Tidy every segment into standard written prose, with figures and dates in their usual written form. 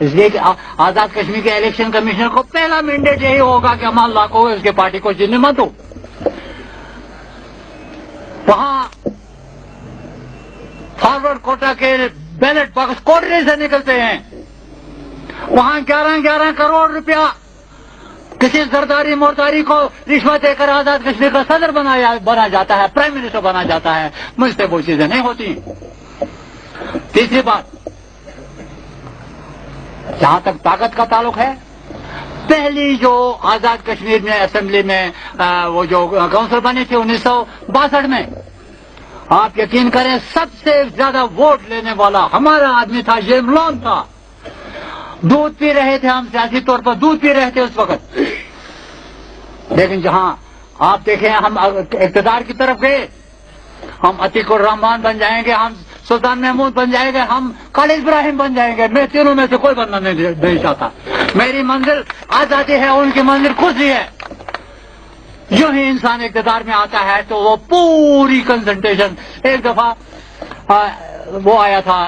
اس لیے کہ آزاد کشمیر کے الیکشن کمیشنر کو پہلا مینڈیٹ یہی ہوگا کہ امان اللہ کو اس کے پارٹی کو جیتنے مت دو. وہاں فارورڈ کوٹا کے بیلٹ باکس کوٹری سے نکلتے ہیں. وہاں 11 کروڑ روپیہ کسی زرداری مرداری کو رشوت دے کر آزاد کشمیر کا صدر بنا جاتا ہے, پرائم منسٹر بنا جاتا ہے. مجھ سے وہ چیزیں نہیں ہوتی. تیسری بات, جہاں تک طاقت کا تعلق ہے, پہلی جو آزاد کشمیر میں اسمبلی میں وہ جو کونسل بنی تھی 1962 میں, آپ یقین کریں سب سے زیادہ ووٹ لینے والا ہمارا آدمی تھا, جیم لون تھا. دودھ پی رہے تھے ہم, سیاسی طور پر دودھ پی رہے تھے اس وقت. لیکن جہاں آپ دیکھیں ہم اقتدار کی طرف گئے, ہم عتیق الرحمان بن جائیں گے, ہم سلطان محمود بن جائیں گے, ہم خالد ابراہیم بن جائیں گے. میں تینوں میں سے کوئی بننا نہیں چاہتا. میری منزل آزادی ہے, ان کی منزل خوشی ہے. جو ہی انسان اقتدار میں آتا ہے تو وہ پوری کنسنٹریشن. ایک دفعہ وہ آیا تھا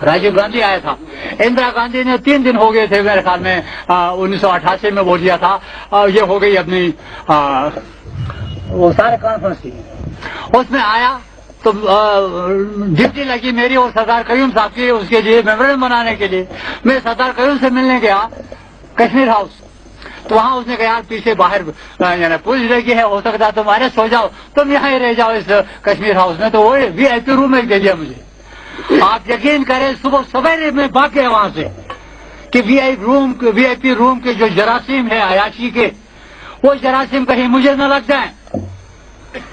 راجیو گاندھی آیا تھا. اندرا گاندھی نے 3 دن ہو گئے تھے میرے خیال میں 1988 میں ووٹ دیا تھا. یہ ہو گئی اپنی وہ سارے کانفرنس کی. اس میں آیا تو ڈپٹی لگی میری اور سردار قیوم صاحب کی اس کے لیے میمورنڈم بنانے کے لیے. میں سردار قیوم سے ملنے گیا کشمیر ہاؤس, تو وہاں اس نے کہا پیچھے باہر یعنی پولیس لگی ہے, ہو سکتا تمہارے سو جاؤ, تم یہاں ہی رہ جاؤ اس کشمیر ہاؤس میں. تو وہ وی آئی پی روم ایک دے دیا مجھے. آپ یقین کریں صبح سویرے میں بھاگ گیا وہاں سے کہ وی آئی پی روم کے جو جراثیم ہے عیاشی کے, وہ جراثیم کہیں مجھے نہ لگ جائیں,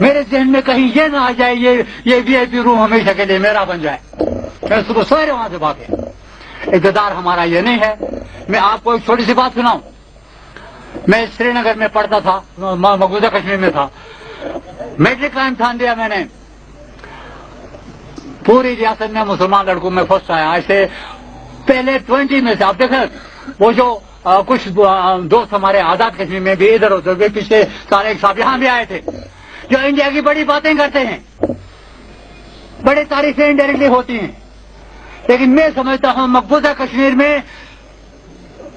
میرے ذہن میں کہیں یہ نہ آ جائے یہ وی آئی پی روم ہمیشہ کے لیے میرا بن جائے. میں صبح سویرے وہاں سے بھاگے. اقتدار ہمارا یہ نہیں ہے. میں آپ کو ایک چھوٹی سی بات سناؤں. میں سری نگر میں پڑھتا تھا, مقبوضہ کشمیر میں تھا. میٹرک کا امتحان دیا میں نے. پوری ریاست میں مسلمان لڑکوں میں فرسٹ آیا. ایسے پہلے 20 میں سے آپ دیکھیں وہ جو کچھ دوست ہمارے آزاد کشمیر میں بھی ادھر ادھر بھی پچھلے سال ایک صاحب یہاں بھی آئے تھے, جو انڈیا کی بڑی باتیں کرتے ہیں, بڑی تعریفیں انڈائریکٹلی ہوتی ہیں. لیکن میں سمجھتا ہوں مقبوضہ کشمیر میں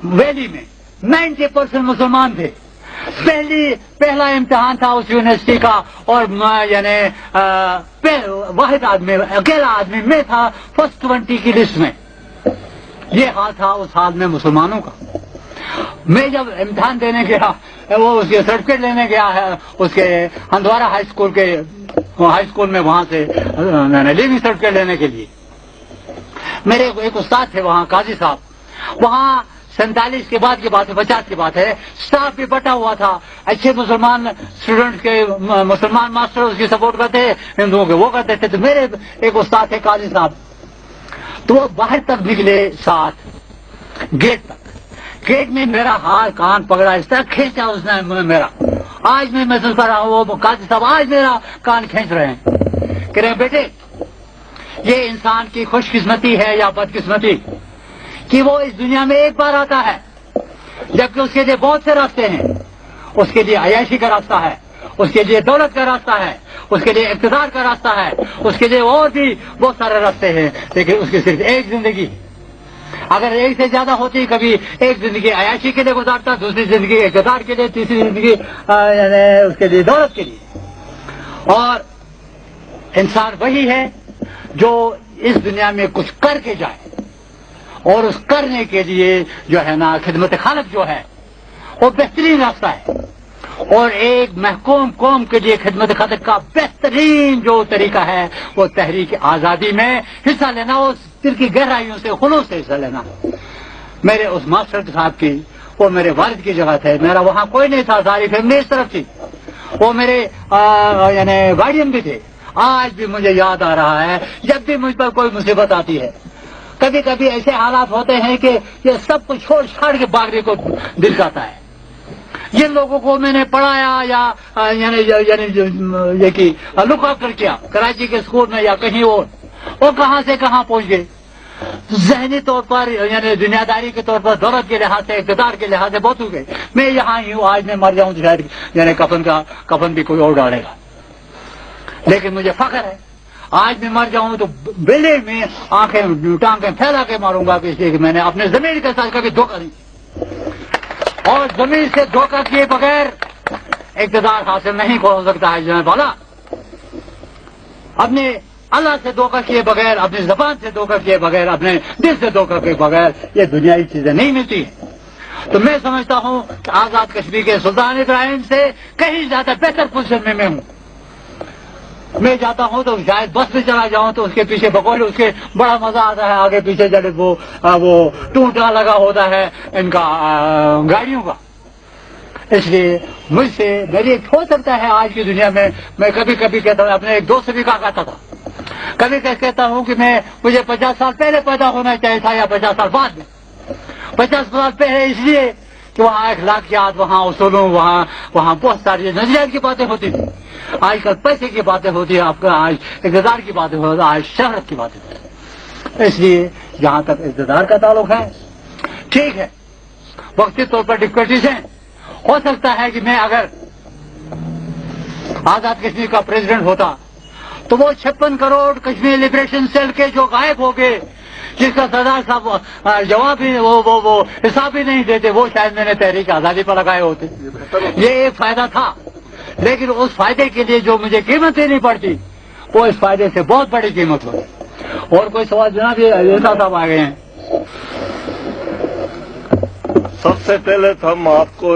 ویلی میں 90% مسلمان تھے. پہلا امتحان تھا اس یونیورسٹی کا, اور یعنی واحد آدمی, اکیلا آدمی میں تھا فرسٹ 20 کی لسٹ میں. یہ حال تھا اس حال میں مسلمانوں کا. میں جب امتحان دینے گیا, وہ اس کے سرٹیفکیٹ لینے گیا ہے اس کے ہندوارہ ہائی اسکول میں, وہاں سے لیونگ سرٹیفکیٹ لینے کے لیے. میرے ایک استاد تھے وہاں, قاضی صاحب. وہاں 47 کے بعد کی بات ہے, 50 کی بات ہے, اسٹاف بھی بٹا ہوا تھا. اچھے مسلمان اسٹوڈنٹ کے مسلمان ماسٹر اس کی سپورٹ کرتے, ہندوؤں کے وہ کرتے تھے. تو میرے ایک استاد تھے قاضی صاحب, تو وہ باہر تک نکلے ساتھ گیٹ تک. گیٹ میں میرا ہاتھ کان پکڑا, اس طرح کھینچا اس نے میرا. آج میں محسوس کر رہا ہوں وہ قاضی صاحب آج میرا کان کھینچ رہے ہیں, کہہ رہے ہیں بیٹے یہ انسان کی خوش قسمتی ہے یا بد قسمتی کہ وہ اس دنیا میں ایک بار آتا ہے, جبکہ اس کے لیے بہت سے راستے ہیں. اس کے لیے عیاشی کا راستہ ہے, اس کے لیے دولت کا راستہ ہے, اس کے لیے اقتدار کا راستہ ہے, اس کے لیے اور بھی بہت سارے راستے ہیں. لیکن اس کی صرف ایک زندگی, اگر ایک سے زیادہ ہوتی, کبھی ایک زندگی عیاشی کے لیے گزارتا, دوسری زندگی اقتدار کے لیے, تیسری زندگی اس کے لیے دولت کے لیے. اور انسان وہی ہے جو اس دنیا میں کچھ کر کے جائے, اور اس کرنے کے لیے جو ہے نا خدمت خلق جو ہے وہ بہترین راستہ ہے. اور ایک محکوم قوم کے لیے خدمت خلق کا بہترین جو طریقہ ہے وہ تحریک آزادی میں حصہ لینا, اس دل کی گہرائیوں سے خلوص سے حصہ لینا. میرے اس ماسٹر صاحب کی, وہ میرے والد کی جگہ تھے, میرا وہاں کوئی نہیں تھا, ساری فیملی اس طرف تھی. وہ میرے یعنی گارڈین بھی تھے. آج بھی مجھے یاد آ رہا ہے جب بھی مجھ پر کوئی مصیبت آتی ہے. کبھی کبھی ایسے حالات ہوتے ہیں کہ یہ سب کچھ چھوڑ چھاڑ کے بھاگنے کو دل چاہتا ہے. جن لوگوں کو میں نے پڑھایا یا یعنی لک آفٹر کیا کراچی کے اسکول میں یا کہیں اور, وہ کہاں سے کہاں پہنچ گئے. ذہنی طور پر یعنی دنیا داری کے طور پر, دولت کے لحاظ سے, اقتدار کے لحاظ سے بہت ہو گئے. میں یہاں ہی ہوں, آج میں مر جاؤں تو شاید یعنی کفن بھی کوئی اور ڈالے گا. لیکن مجھے فخر ہے آج میں مر جاؤں تو بیلے میں آنکھیں ٹانکیں پھیلا کے ماروں گا، اس لیے کہ میں نے اپنے زمین کے ساتھ کبھی دھوکہ نہیں، اور زمین سے دھوکہ کیے بغیر اقتدار حاصل نہیں ہو سکتا ہے جناب والا۔ اپنے اللہ سے دھوکہ کیے بغیر، اپنی زبان سے دھوکہ کیے بغیر، اپنے دل سے دھوکہ کیے بغیر یہ دنیاوی چیزیں نہیں ملتی۔ تو میں سمجھتا ہوں کہ آزاد کشمیر کے سلطان ابراہیم سے کہیں زیادہ بہتر پوزیشن میں ہوں۔ میں جاتا ہوں تو شاید بس میں چلا جاؤں تو اس کے پیچھے بقول اس کے بڑا مزہ آتا ہے، آگے پیچھے جب وہ ٹوٹا لگا ہوتا ہے ان کا گاڑیوں کا۔ اس لیے مجھ سے میری ہو سکتا ہے آج کی دنیا میں، میں کبھی کبھی کہتا ہوں، اپنے ایک دوست سے بھی کہا کرتا تھا، کبھی کہتا ہوں کہ مجھے 50 سال پہلے پیدا ہونا چاہیے تھا یا 50 سال بعد میں۔ 50 سال پہلے اس لیے کہ وہاں اخلاقیات، وہاں اصولوں، وہاں بہت ساری نظریات کی باتیں ہوتی تھی۔ آج کل پیسے کی باتیں ہوتی ہیں، آپ کا آج اقتدار کی باتیں ہوتی ہیں، آج شہرت کی باتیں ہوتی ہیں۔ اس لیے جہاں تک اقتدار کا تعلق ہے، ٹھیک ہے، وقتی طور پر ڈفیکلٹیز ہیں۔ ہو سکتا ہے کہ میں اگر آزاد کشمیر کا پریزیڈنٹ ہوتا تو وہ 56 کروڑ کشمیر لبریشن سیل کے جو غائب ہو گئے، جس کا سردار صاحب جواب ہی وہ حساب ہی نہیں دیتے، وہ شاید میں نے تحریک آزادی پر لگائے ہوتے۔ یہ ایک فائدہ تھا، لیکن اس فائدے کے لیے جو مجھے قیمت دینی پڑتی وہ اس فائدے سے بہت بڑی قیمت ہوتی۔ اور کوئی سوال جناب؟ یہ ایسا صاحب آ گئے ہیں۔ سب سے پہلے تو ہم آپ کو